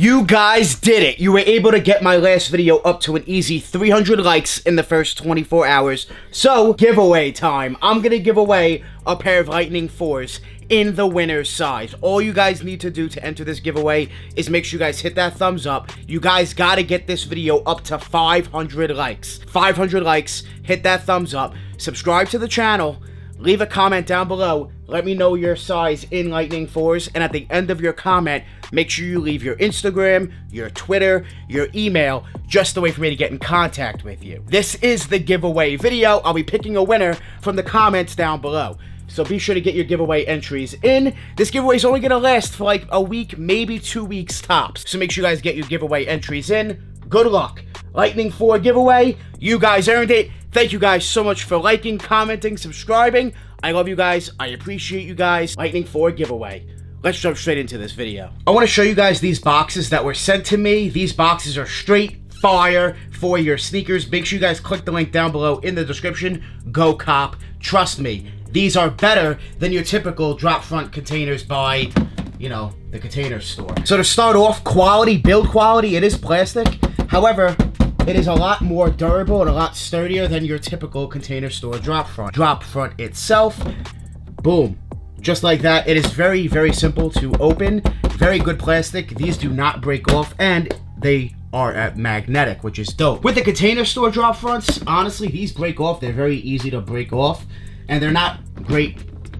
You guys did it. You were able to get my last video up to an easy 300 likes in the first 24 hours. So, giveaway time. I'm gonna give away a pair of Lightning 4s in the winner's size. All you guys need to do to enter this giveaway is make sure you guys hit that thumbs up. You guys gotta get this video up to 500 likes. 500 likes, hit that thumbs up, subscribe to the channel, leave a comment down below, let me know your size in Lightning 4s, and at the end of your comment, make sure you leave your Instagram, your Twitter, your email, just a way for me to get in contact with you. This is the giveaway video. I'll be picking a winner from the comments down below. So be sure to get your giveaway entries in. This giveaway is only going to last for like a week, maybe 2 weeks tops. So make sure you guys get your giveaway entries in. Good luck. Lightning 4 giveaway. You guys earned it. Thank you guys so much for liking, commenting, subscribing. I love you guys. I appreciate you guys. Lightning 4 giveaway. Let's jump straight into this video. I want to show you guys these boxes that were sent to me. These boxes are straight fire for your sneakers. Make sure you guys click the link down below in the description. Go cop. Trust me. These are better than your typical drop front containers by, you know, the Container Store. So to start off, quality, build quality, it is plastic. However, it is a lot more durable and a lot sturdier than your typical Container Store drop front. Drop front itself, boom. Just like that. It is very, very simple to open. Very good plastic. These do not break off, and they are magnetic, which is dope. With the Container Store drop fronts, honestly, these break off. They're very easy to break off. And they're not great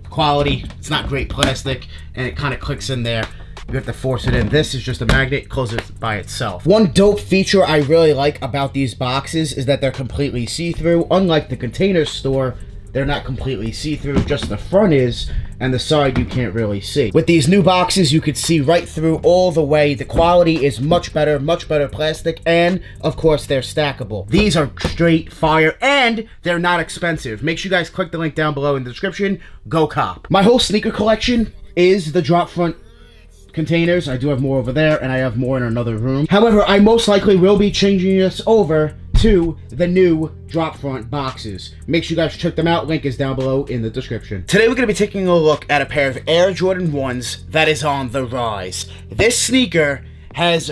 quality. It's not great plastic, and it kind of clicks in there. You have to force it in. This is just a magnet, it closes by itself. One dope feature I really like about these boxes is that they're completely see-through. Unlike the Container Store, they're not completely see-through, just the front is, and the side you can't really see. With these new boxes, you could see right through all the way. The quality is much better plastic, and of course, they're stackable. These are straight fire, and they're not expensive. Make sure you guys click the link down below in the description. Go cop. My whole sneaker collection is the drop front containers. I do have more over there, and I have more in another room. However, I most likely will be changing this over to the new drop front boxes. Make sure you guys check them out. Link is down below in the description. Today we're going to be taking a look at a pair of Air Jordan 1s that is on the rise. This sneaker has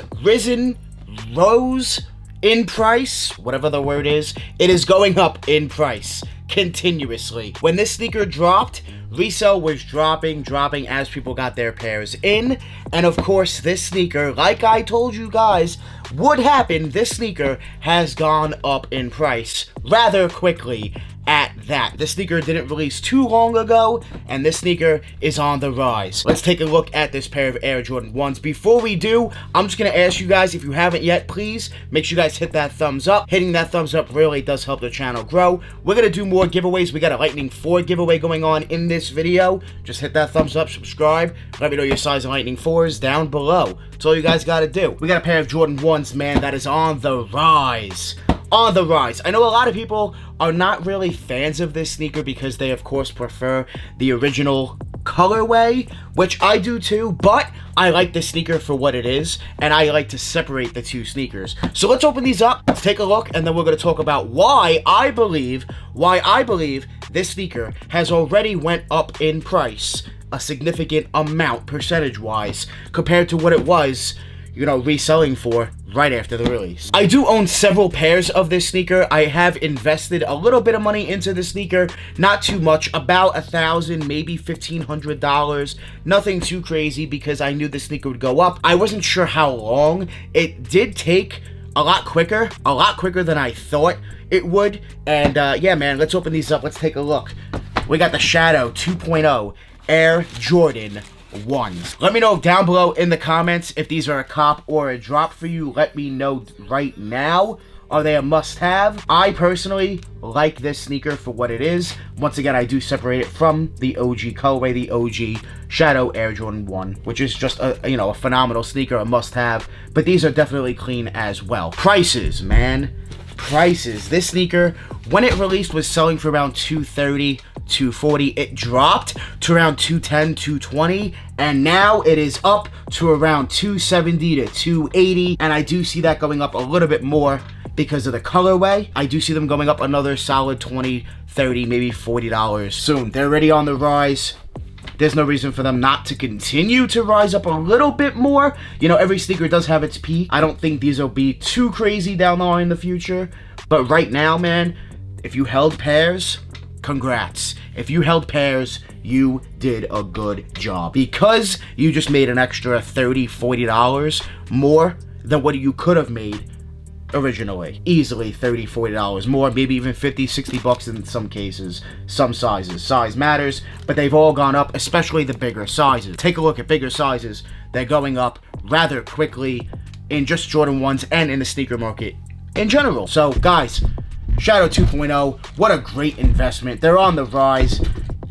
rose in price, whatever the word is. It is going up in price continuously. When this sneaker dropped, resale was dropping as people got their pairs in. And of course, this sneaker, like I told you guys would happen, this sneaker has gone up in price rather quickly at that. This sneaker didn't release too long ago, and this sneaker is on the rise. Let's take a look at this pair of Air Jordan 1s. Before we do, I'm just going to ask you guys, if you haven't yet, please make sure you guys hit that thumbs up. Hitting that thumbs up really does help the channel grow. We're going to do more giveaways. We got a Lightning 4 giveaway going on in this video. Just hit that thumbs up, subscribe, let me know your size of Lightning 4s down below. That's all you guys got to do. We got a pair of Jordan 1s, man, that is on the rise. On the rise. I know a lot of people are not really fans of this sneaker because they, of course, prefer the original colorway, which I do too, but I like this sneaker for what it is, and I like to separate the two sneakers. So let's open these up, let's take a look, and then we're going to talk about why I believe this sneaker has already went up in price a significant amount, percentage-wise, compared to what it was, you know, reselling for right after the release. I do own several pairs of this sneaker. I have invested a little bit of money into the sneaker, not too much, about $1,000, maybe $1,500. Nothing too crazy because I knew the sneaker would go up. I wasn't sure how long. It did take a lot quicker than I thought it would. And yeah, man, let's open these up. Let's take a look. We got the Shadow 2.0 Air Jordan 1s. Let me know down below in the comments if these are a cop or a drop for you. Let me know right now. Are they a must-have? I personally like this sneaker for what it is. Once again, I do separate it from the OG colorway, the OG Shadow Air Jordan 1, which is just a, you know, a phenomenal sneaker, a must-have. But these are definitely clean as well. Prices, man. Prices. This sneaker, when it released, was selling for around $230, $240. It dropped to around $210, $220, and now it is up to around $270 to $280, and I do see that going up a little bit more because of the colorway. I do see them going up another solid $20, $30, maybe $40 soon. They're already on the rise. There's no reason for them not to continue to rise up a little bit more. You know, every sneaker does have its peak. I don't think these will be too crazy down the line in the future. But right now, man, if you held pairs, congrats. If you held pairs, you did a good job. Because you just made an extra $30, $40 more than what you could have made originally. Easily $30, $40 more, maybe even 50, 60 bucks in some cases, some sizes. Size matters, but they've all gone up, especially the bigger sizes. Take a look at bigger sizes. They're going up rather quickly in just Jordan 1s and in the sneaker market in general. So, guys, Shadow 2.0, what a great investment. They're on the rise.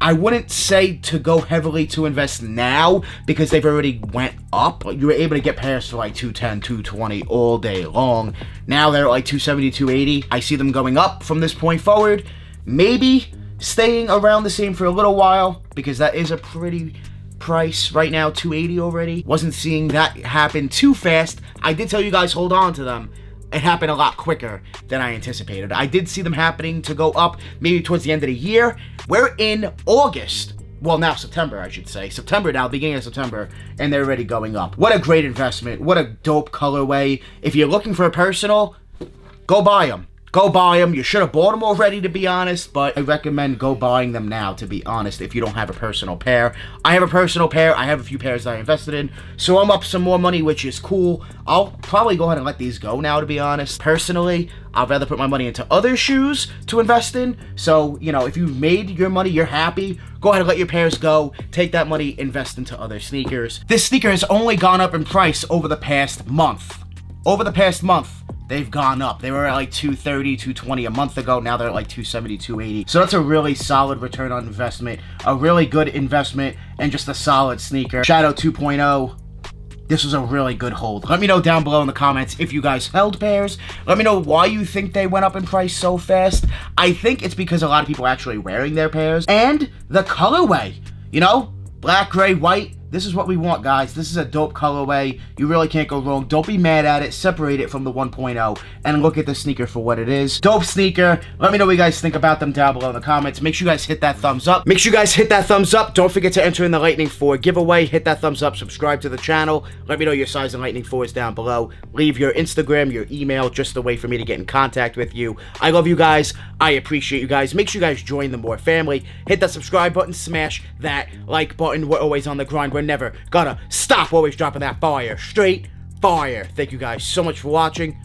I wouldn't say to go heavily to invest now because they've already went up. You were able to get pairs for like 210, 220 all day long. Now they're at like 270, 280. I see them going up from this point forward. Maybe staying around the same for a little while because that is a pretty price right now, 280 already. Wasn't seeing that happen too fast. I did tell you guys hold on to them. It happened a lot quicker than I anticipated. I did see them happening to go up maybe towards the end of the year. We're in August. Well, now September, I should say. September now, beginning of September, and they're already going up. What a great investment. What a dope colorway. If you're looking for a personal, go buy them. Go buy them. You should have bought them already, to be honest, but I recommend go buying them now, to be honest, if you don't have a personal pair. I have a personal pair. I have a few pairs that I invested in, so I'm up some more money, which is cool. I'll probably go ahead and let these go now, to be honest. Personally, I'd rather put my money into other shoes to invest in. So, you know, if you've made your money, you're happy, go ahead and let your pairs go. Take that money, invest into other sneakers. This sneaker has only gone up in price over the past month. Over the past month, they've gone up. They were at like 230, 220 a month ago. Now they're at like 270, 280. So that's a really solid return on investment. A really good investment and just a solid sneaker. Shadow 2.0. This was a really good hold. Let me know down below in the comments if you guys held pairs. Let me know why you think they went up in price so fast. I think it's because a lot of people are actually wearing their pairs. And the colorway. You know? Black, gray, white. This is what we want, guys. This is a dope colorway. You really can't go wrong. Don't be mad at it. Separate it from the 1.0 and look at the sneaker for what it is. Dope sneaker. Let me know what you guys think about them down below in the comments. Make sure you guys hit that thumbs up. Make sure you guys hit that thumbs up. Don't forget to enter in the Lightning 4 giveaway. Hit that thumbs up. Subscribe to the channel. Let me know your size in Lightning 4s down below. Leave your Instagram, your email, just a way for me to get in contact with you. I love you guys. I appreciate you guys. Make sure you guys join the More family. Hit that subscribe button. Smash that like button. We're always on the grind. We're never gonna stop. Always dropping that fire. Straight fire. Thank you guys so much for watching.